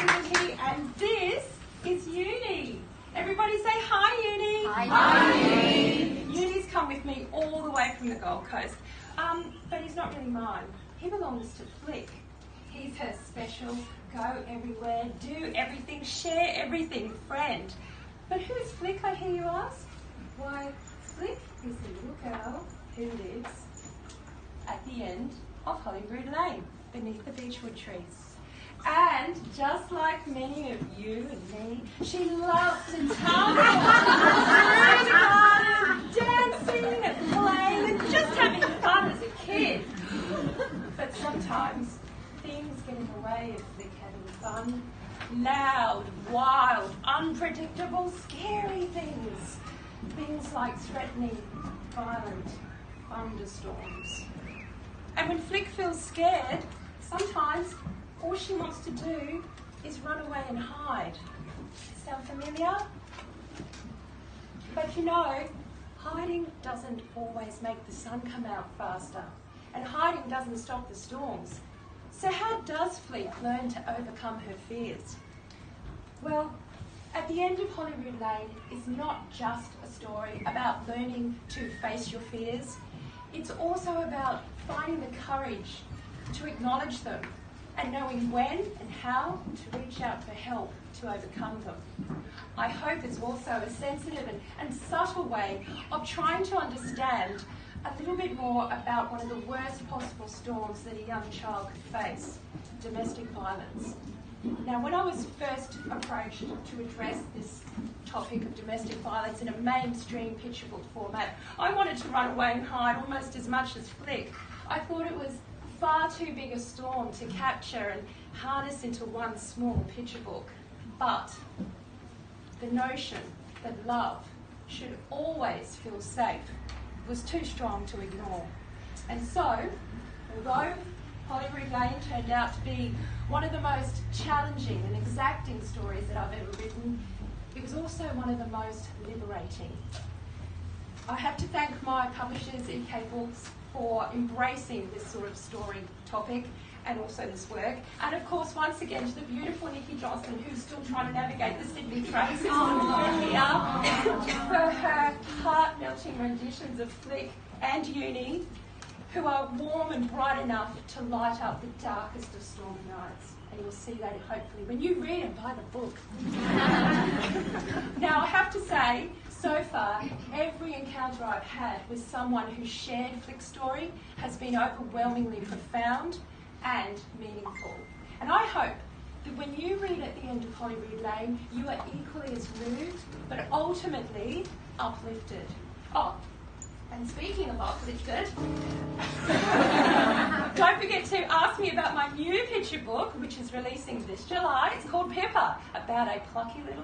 Dimity, and this is Uni. Everybody say hi, Uni. Hi, Uni. Uni's come with me all the way from the Gold Coast, but he's not really mine. He belongs to Flick. He's her special, go everywhere, do everything, share everything friend. But who's Flick, I hear you ask? Why, Flick is the little girl who lives at the end of Holyrood Lane, beneath the beechwood trees. And just like many of you and me, she loves to tumble through the garden, dancing and playing and just having fun as a kid. But sometimes things get in the way of Flick having fun. Loud, wild, unpredictable, scary things. Things like threatening, violent thunderstorms. And when Flick feels scared, sometimes all she wants to do is run away and hide. Sound familiar? But you know, hiding doesn't always make the sun come out faster, and hiding doesn't stop the storms. So how does Flick learn to overcome her fears? Well, at the end of Holyrood Lane is not just a story about learning to face your fears. It's also about finding the courage to acknowledge them and knowing when and how to reach out for help to overcome them. I hope it's also a sensitive and subtle way of trying to understand a little bit more about one of the worst possible storms that a young child could face, domestic violence. Now, when I was first approached to address this topic of domestic violence in a mainstream picture book format, I wanted to run away and hide almost as much as Flick. I thought it was far too big a storm to capture and harness into one small picture book. But the notion that love should always feel safe was too strong to ignore. And so, although Holyrood Lane turned out to be one of the most challenging and exacting stories that I've ever written, it was also one of the most liberating. I have to thank my publishers, EK Books, for embracing this sort of story topic and also this work. And of course, once again, to the beautiful Nikki Johnson, who's still trying to navigate the Sydney train system for her heart-melting renditions of Flick and Uni, who are warm and bright enough to light up the darkest of stormy nights. And you'll see that hopefully when you read and buy the book. Now, I have to say, so far, every encounter I've had with someone who shared Flick's story has been overwhelmingly profound and meaningful. And I hope that when you read at the end of Holyrood Lane, you are equally as moved, but ultimately uplifted. Oh, and speaking of uplifted, don't forget to ask me about my new picture book, which is releasing this July. It's called Pippa, about a plucky little